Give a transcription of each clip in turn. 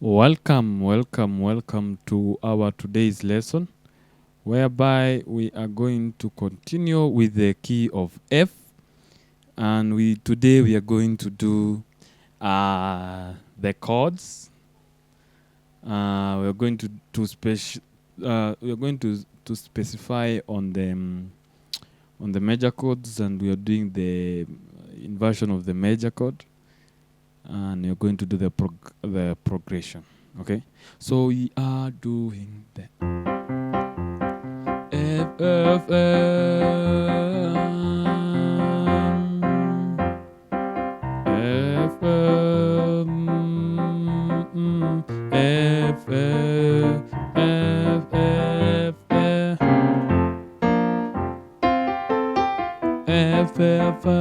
Welcome to our today's lesson, whereby we are going to continue with the key of F, and today we are going to do the chords. We are going to specify on the major chords, and we are doing the inversion of the major chord. And you're going to do the progression. Okay, so we are doing the F F F F F F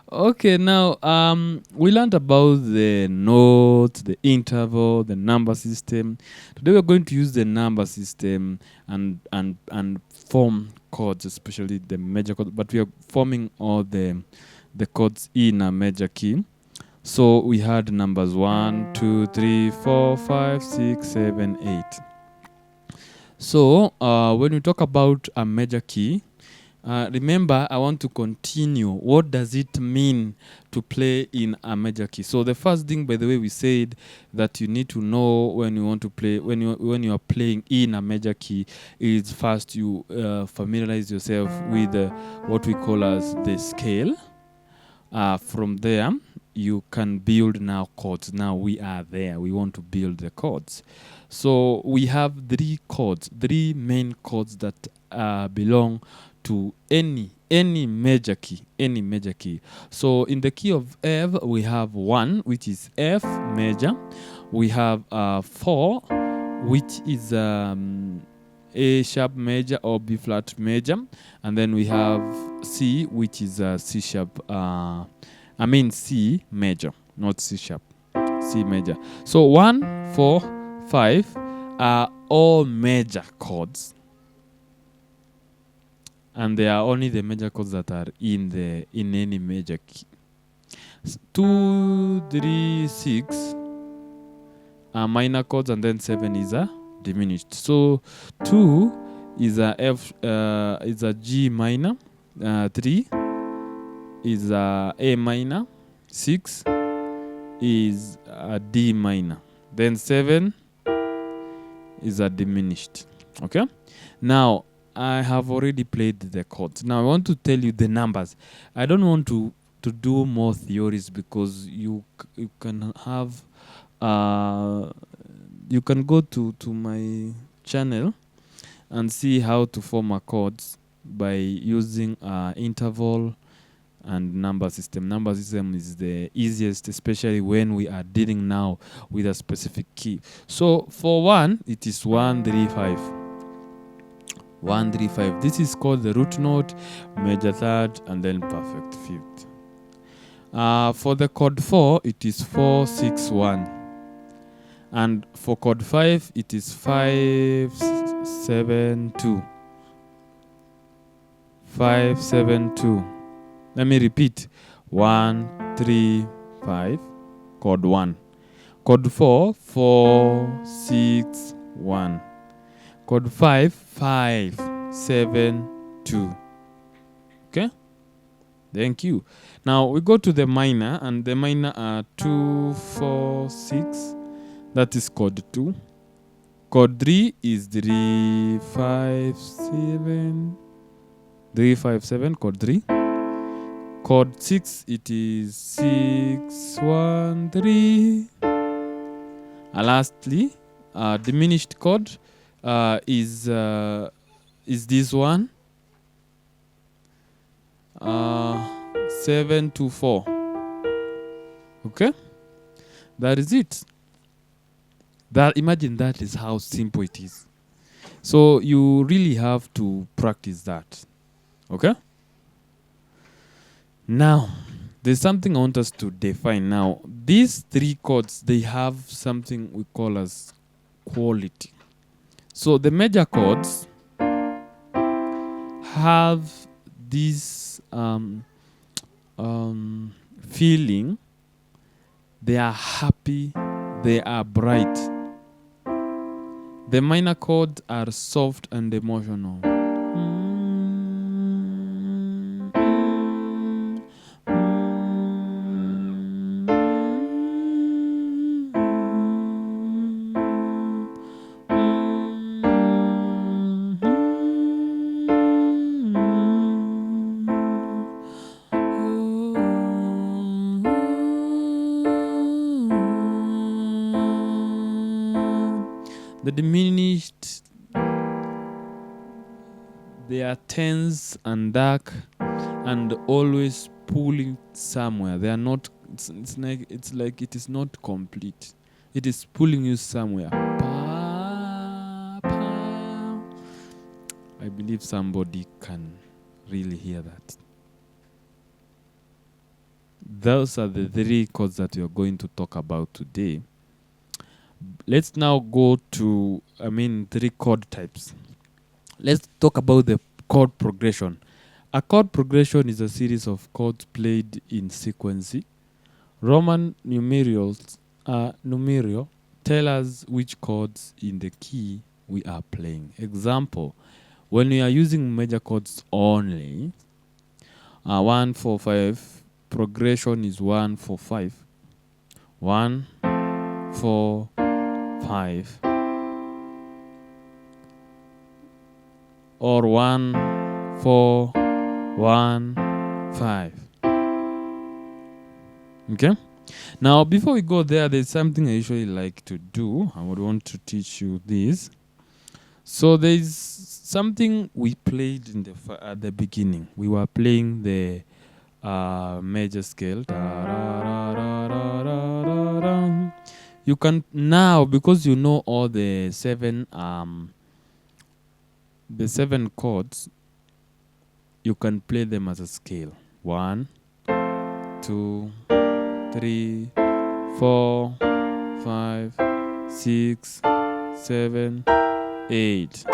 Okay, now we learned about the notes, the interval, the number system. Today we're going to use the number system and form chords, especially the major chords, but we are forming all the chords in a major key. So we had numbers 1, 2, 3, 4, 5, 6, 7, 8. So when we talk about a major key, remember, I want to continue. What does it mean to play in a major key? So the first thing, by the way, we said that you need to know when you want to play, when you are playing in a major key, is first you familiarize yourself with what we call as the scale. From there, you can build now chords. Now we are there. We want to build the chords. So we have three main chords that belong to any major key, So in the key of F, we have 1, which is F major. We have 4, which is A sharp major or B flat major, and then we have C, which is C sharp. C major, not C sharp. C major. So 1, 4, 5 are all major chords, and they are only the major chords that are in any major key. 2, 3, 6 are minor chords, and then 7 is a diminished. So 2 is a F, is a G minor. 3 is a A minor. 6 is a D minor. Then 7 is a diminished. Okay. Now I have already played the chords. Now I want to tell you the numbers. I don't want to do more theories, because you can have you can go to my channel and see how to form a chords by using interval and number system. Number system is the easiest, especially when we are dealing now with a specific key. So for 1, it is 1, 3, 5. 1, 3, 5. This is called the root note, major third, and then perfect fifth. For the chord 4, it is 4, 6, 1. And for chord 5, it is 5, 7, 2. 5, 7, 2. Let me repeat. 1, 3, 5. Chord 1. Chord 4, 4, 6, 1. Chord 5, 5, 7, 2. Okay? Thank you. Now we go to the minor, and the minor are 2, 4, 6. That is chord 2. Chord 3 is 3, 5, 7. 3, 5, 7, chord 3. Chord 6, it is 6, 1, 3. And lastly, diminished chord is this one. 7 to 4. Okay? That is it. Imagine that is how simple it is. So you really have to practice that. Okay? Now, there's something I want us to define now. These three chords, they have something we call as quality. So the major chords have this feeling. They are happy, they are bright. The minor chords are soft and emotional. The diminished, they are tense and dark and always pulling somewhere. They are not, it's like it is not complete. It is pulling you somewhere. I believe somebody can really hear that. Those are the three chords that we are going to talk about today. Let's now go to, three chord types. Let's talk about the chord progression. A chord progression is a series of chords played in sequence. Roman numerals tell us which chords in the key we are playing. Example, when we are using major chords only, 1, 4, 5, progression is 1, 4, 5. 1, 4, 5. Or 1, 4, 1, 5. Okay? Now, before we go there, there's something I usually like to do. I would want to teach you this. So there's something we played in at the beginning. We were playing the major scale. You can now, because you know all the seven chords, you can play them as a scale. 1, 2, 3, 4, 5, 6, 7, 8.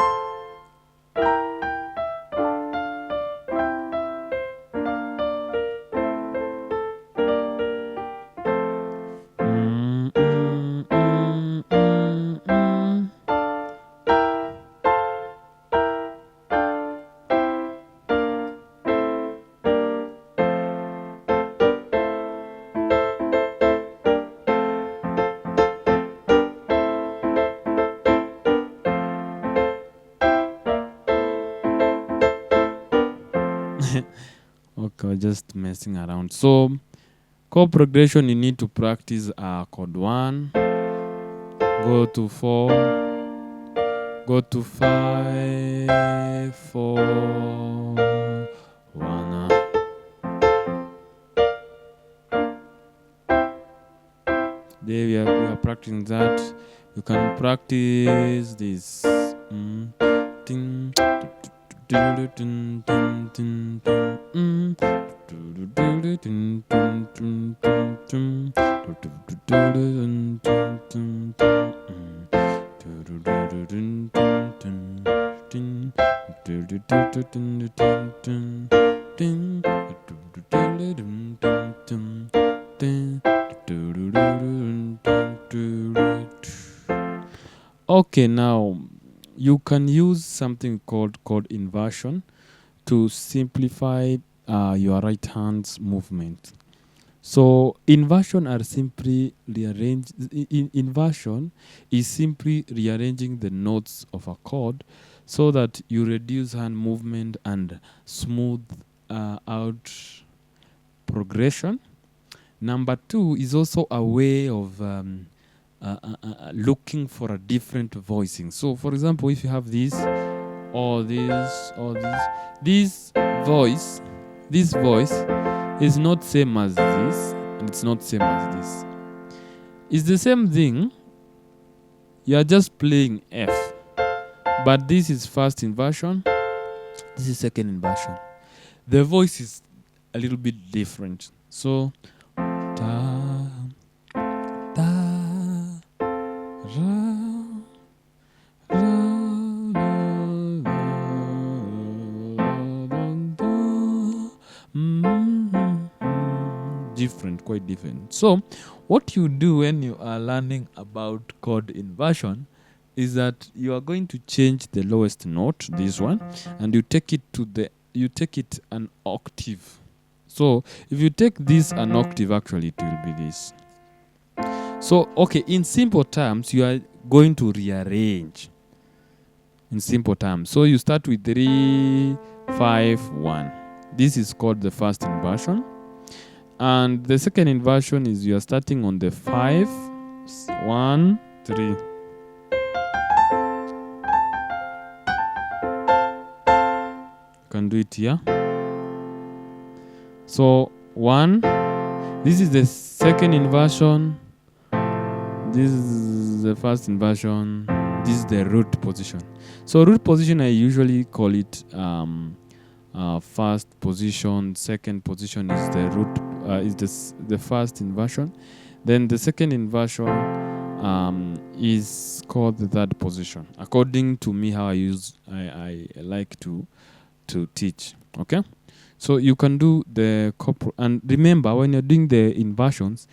Okay, we're just messing around. So, chord progression, you need to practice chord 1, go to 4, go to 5, 4, 1. There we are practicing that. You can practice this. Okay, now you can use something called chord inversion to simplify your right hand's movement. So inversion is simply rearranging the notes of a chord so that you reduce hand movement and smooth out progression. Number 2 is also a way of looking for a different voicing. So for example, if you have this or this or this voice is not same as this, and it's not same as this. It's the same thing. You are just playing F, but this is first inversion, this is second inversion. The voice is a little bit different. So ta ta ra ra ra ra da, different, quite different. So what you do when you are learning about chord inversion is that you are going to change the lowest note, this one, and you take it an octave. So if you take this an octave, actually it will be this. So okay, in simple terms, you are going to rearrange in simple terms. So you start with 3 5 1. This is called the first inversion. And the second inversion is you are starting on the 5 1 3. Can do it here. So 1, this is the second inversion, this is the first inversion, this is the root position. So root position, I usually call it first position, second position is the root, is the first inversion. Then the second inversion is called the third position, according to me how I like to teach. Okay, so you can do the corporal, and remember when you're doing the inversions,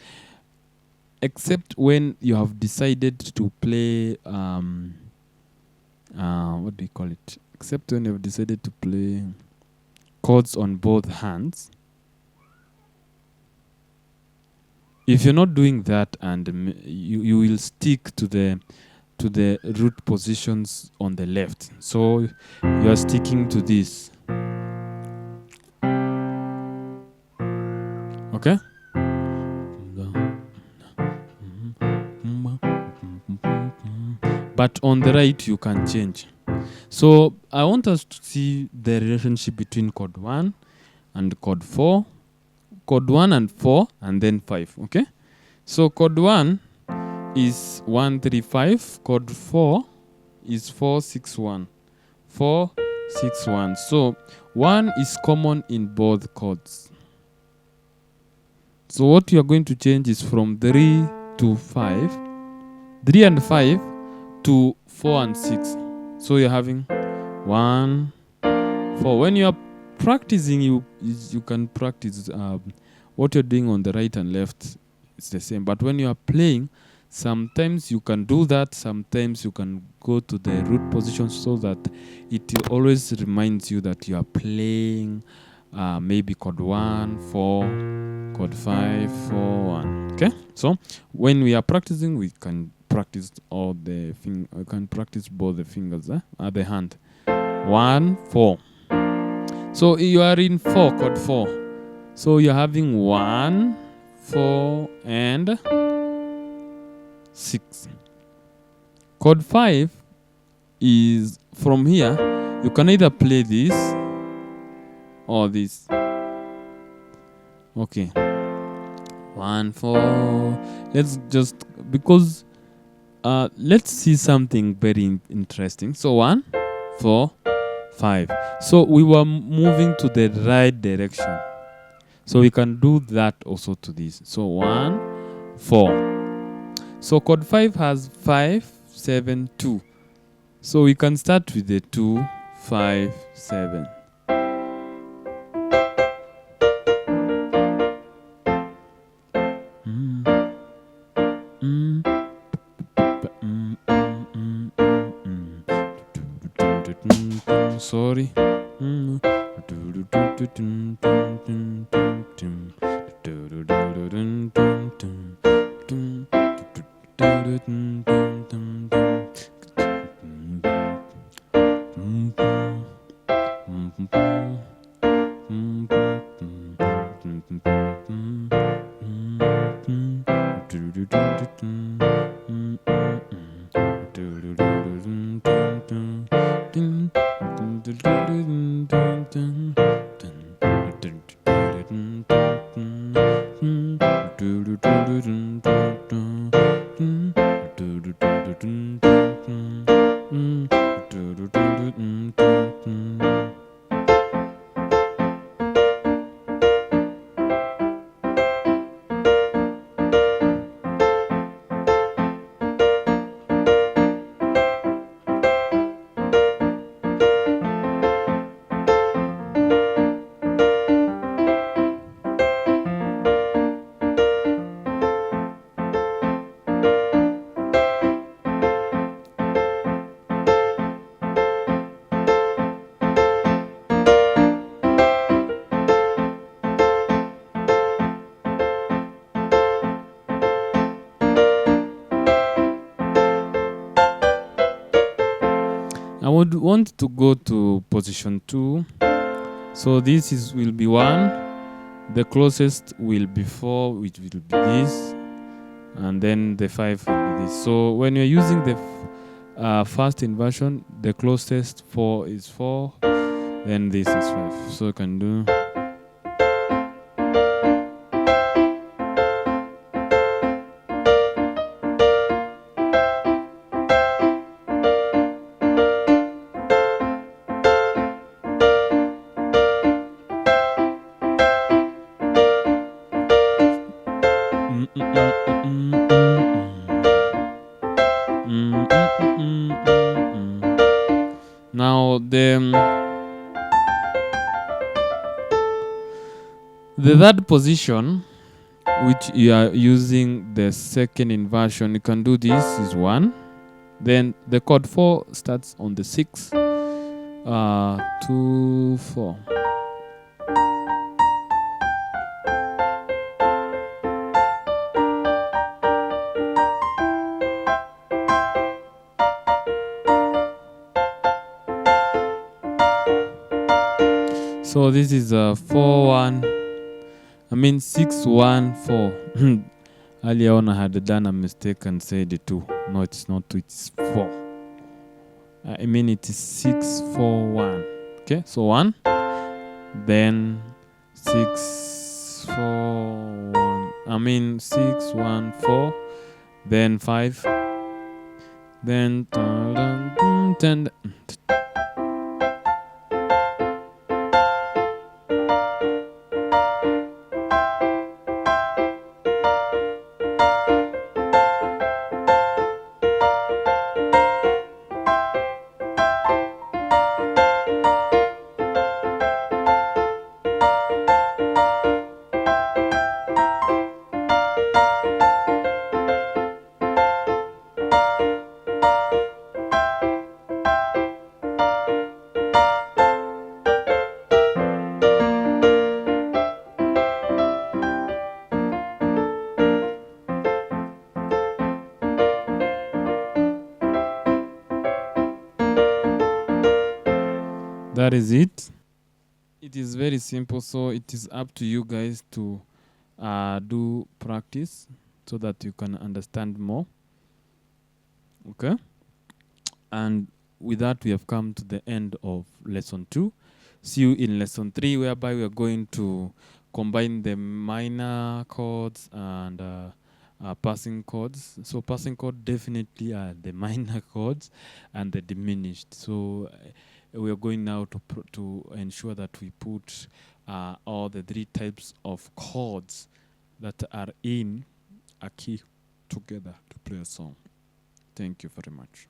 except when you have decided to play what do you call it, except when you have decided to play chords on both hands. If you're not doing that, and you will stick to the root positions on the left, so you are sticking to this. Okay, but on the right you can change. So I want us to see the relationship between chord 1 and chord 4, chord 1 and 4, and then 5. Okay, so chord 1 is 1 3 5, chord 4 is 4 6 1, 4 6 1. So 1 is common in both chords. So what you are going to change is from 3 to 5, 3 and 5 to 4 and 6. So you're having 1 4. When you are practicing, you can practice what you're doing on the right and left. It's the same. But when you are playing, sometimes you can do that. Sometimes you can go to the root position, so that it always reminds you that you are playing maybe chord 1 4, chord 5 4 1. Okay, so when we are practicing, we can practice all the we can practice both the fingers, the hand. 1 4. So you are in 4, chord 4. So you're having 1 4 and 6. Chord 5 is from here. You can either play this or this. Okay, 1 4. Let's just, because let's see something very interesting. So 1 4 5. So we were moving to the right direction. So we can do that also to this. So 1 4. So chord 5 has 5 7 2. So we can start with the 2 5 7. Sorry. would want to go to position 2. So this will be 1. The closest will be 4, which will be this, and then the 5 will be this. So when you're using the first inversion, the closest 4 is 4, then this is 5. So you can do. Now the third position, which you are using the second inversion, you can do this is 1. Then the chord 4 starts on the 6, 2, 4. So this is a 4-1. I mean 6-1-4. Earlier on I had done a mistake and said 2. No, it's not 2, it's 4. I mean it is 6-4-1. Okay, so 1, then 6-4-1. I mean 6-1-4, then 5, then 10. That is it. It is very simple, so it is up to you guys to do practice so that you can understand more. Okay? And with that, we have come to the end of lesson 2. See you in lesson 3, whereby we are going to combine the minor chords and passing chords. So passing chord definitely are the minor chords and the diminished. So we are going now to ensure that we put all the 3 types of chords that are in a key together to play a song. Thank you very much.